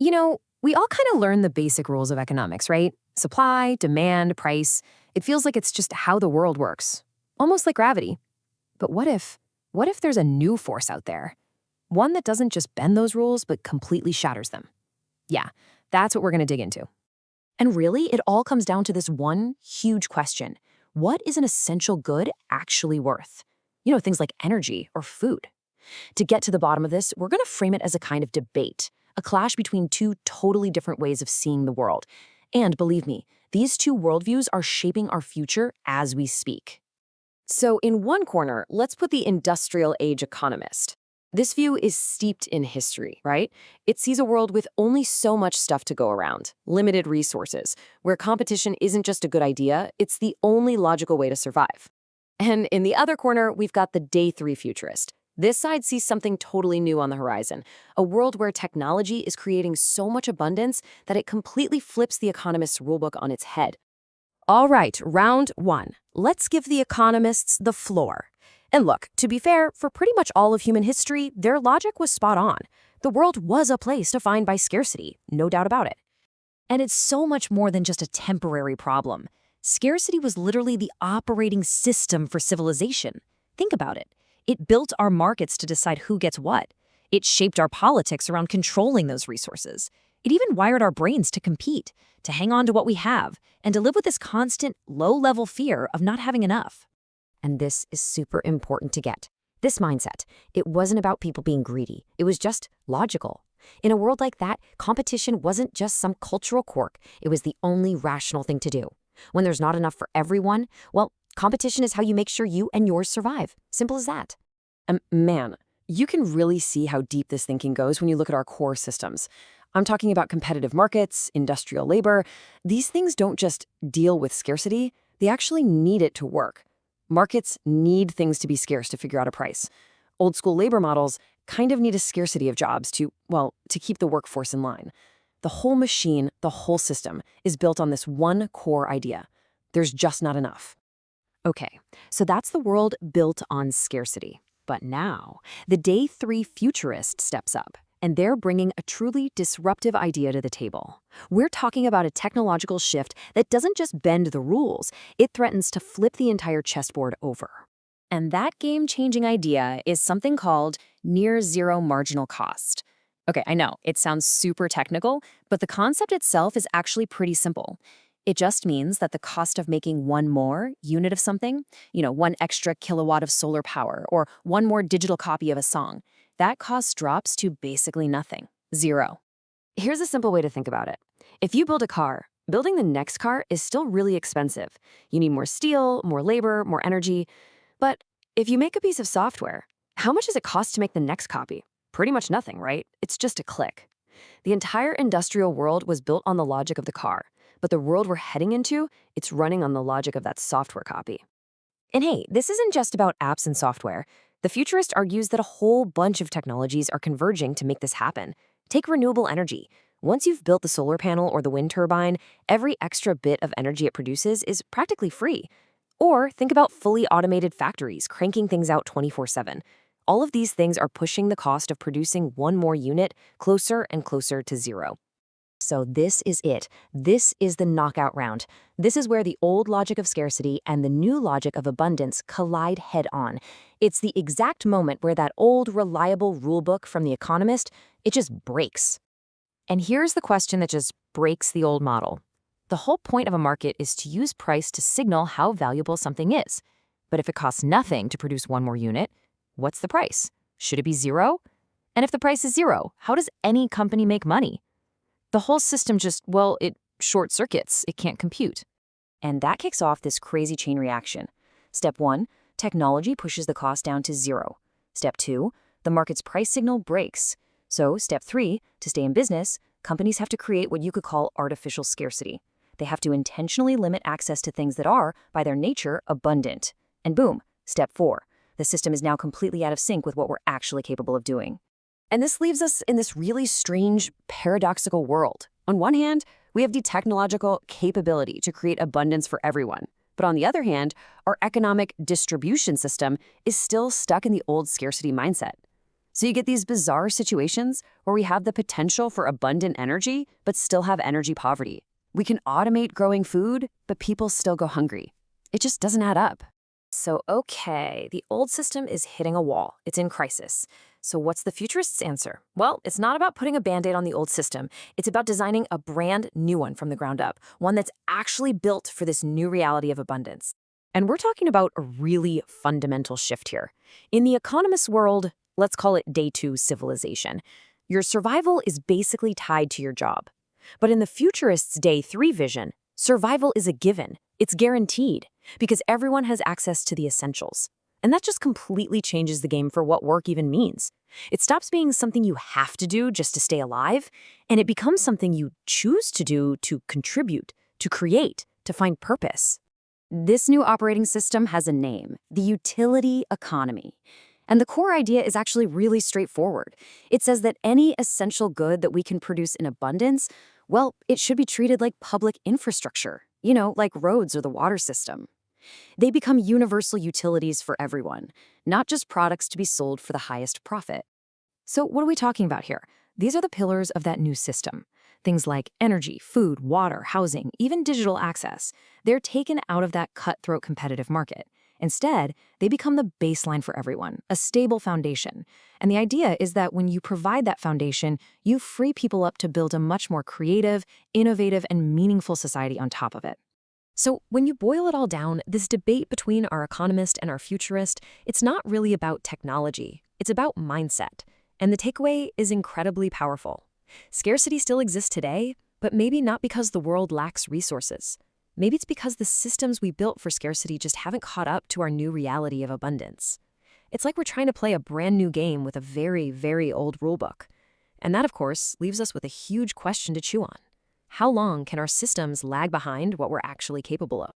We all kind of learn the basic rules of economics, right? Supply, demand, price. It feels like it's just how the world works, almost like gravity. But what if there's a new force out there? One that doesn't just bend those rules, but completely shatters them. Yeah, that's what we're going to dig into. And really, it all comes down to this one huge question. What is an essential good actually worth? Things like energy or food. To get to the bottom of this, we're going to frame it as a kind of debate, a clash between two totally different ways of seeing the world. And believe me, these two worldviews are shaping our future as we speak. So in one corner, let's put the industrial age economist. This view is steeped in history, right? It sees a world with only so much stuff to go around, limited resources, where competition isn't just a good idea, it's the only logical way to survive. And in the other corner, we've got the day three futurist. This side sees something totally new on the horizon, a world where technology is creating so much abundance that it completely flips the economist's rulebook on its head. All right, round one. Let's give the economists the floor. And look, to be fair, for pretty much all of human history, their logic was spot on. The world was a place defined by scarcity, no doubt about it. And it's so much more than just a temporary problem. Scarcity was literally the operating system for civilization. Think about it. It built our markets to decide who gets what. It shaped our politics around controlling those resources. It even wired our brains to compete, to hang on to what we have, and to live with this constant, low-level fear of not having enough. And this is super important to get. This mindset, it wasn't about people being greedy. It was just logical. In a world like that, competition wasn't just some cultural quirk. It was the only rational thing to do. When there's not enough for everyone, well, competition is how you make sure you and yours survive. Simple as that. Man, you can really see how deep this thinking goes when you look at our core systems. I'm talking about competitive markets, industrial labor. These things don't just deal with scarcity, they actually need it to work. Markets need things to be scarce to figure out a price. Old school labor models kind of need a scarcity of jobs to keep the workforce in line. The whole machine, the whole system, is built on this one core idea. There's just not enough. Okay, so that's the world built on scarcity. But now, the day three futurist steps up, and they're bringing a truly disruptive idea to the table. We're talking about a technological shift that doesn't just bend the rules, it threatens to flip the entire chessboard over. And that game-changing idea is something called near-zero marginal cost. Okay, I know, it sounds super technical, but the concept itself is actually pretty simple. It just means that the cost of making one more unit of something, one extra kilowatt of solar power or one more digital copy of a song, that cost drops to basically nothing, zero. Here's a simple way to think about it. If you build a car, building the next car is still really expensive. You need more steel, more labor, more energy. But if you make a piece of software, how much does it cost to make the next copy? Pretty much nothing, right? It's just a click. The entire industrial world was built on the logic of the car. But the world we're heading into, it's running on the logic of that software copy. And hey, this isn't just about apps and software. The futurist argues that a whole bunch of technologies are converging to make this happen. Take renewable energy. Once you've built the solar panel or the wind turbine, every extra bit of energy it produces is practically free. Or think about fully automated factories cranking things out 24/7. All of these things are pushing the cost of producing one more unit closer and closer to zero. So this is it. This is the knockout round. This is where the old logic of scarcity and the new logic of abundance collide head-on. It's the exact moment where that old, reliable rulebook from The Economist, it just breaks. And here's the question that just breaks the old model. The whole point of a market is to use price to signal how valuable something is. But if it costs nothing to produce one more unit, what's the price? Should it be zero? And if the price is zero, how does any company make money? The whole system it short circuits. It can't compute. And that kicks off this crazy chain reaction. Step 1, technology pushes the cost down to zero. Step 2, the market's price signal breaks. So step 3, to stay in business, companies have to create what you could call artificial scarcity. They have to intentionally limit access to things that are, by their nature, abundant. And boom, step 4, the system is now completely out of sync with what we're actually capable of doing. And this leaves us in this really strange, paradoxical world. On one hand, we have the technological capability to create abundance for everyone. But on the other hand, our economic distribution system is still stuck in the old scarcity mindset. So you get these bizarre situations where we have the potential for abundant energy, but still have energy poverty. We can automate growing food, but people still go hungry. It just doesn't add up. So, okay, the old system is hitting a wall. It's in crisis. So what's the futurists' answer? Well, it's not about putting a Band-Aid on the old system. It's about designing a brand new one from the ground up, one that's actually built for this new reality of abundance. And we're talking about a really fundamental shift here. In the economist's world, let's call it day 2 civilization, your survival is basically tied to your job. But in the futurists' day 3 vision, survival is a given. It's guaranteed because everyone has access to the essentials. And that just completely changes the game for what work even means. It stops being something you have to do just to stay alive, and it becomes something you choose to do to contribute, to create, to find purpose. This new operating system has a name, the utility economy. And the core idea is actually really straightforward. It says that any essential good that we can produce in abundance, well, it should be treated like public infrastructure, like roads or the water system. They become universal utilities for everyone, not just products to be sold for the highest profit. So what are we talking about here? These are the pillars of that new system. Things like energy, food, water, housing, even digital access. They're taken out of that cutthroat competitive market. Instead, they become the baseline for everyone, a stable foundation. And the idea is that when you provide that foundation, you free people up to build a much more creative, innovative, and meaningful society on top of it. So when you boil it all down, this debate between our economist and our futurist, it's not really about technology. It's about mindset. And the takeaway is incredibly powerful. Scarcity still exists today, but maybe not because the world lacks resources. Maybe it's because the systems we built for scarcity just haven't caught up to our new reality of abundance. It's like we're trying to play a brand new game with a very, very old rulebook. And that, of course, leaves us with a huge question to chew on. How long can our systems lag behind what we're actually capable of?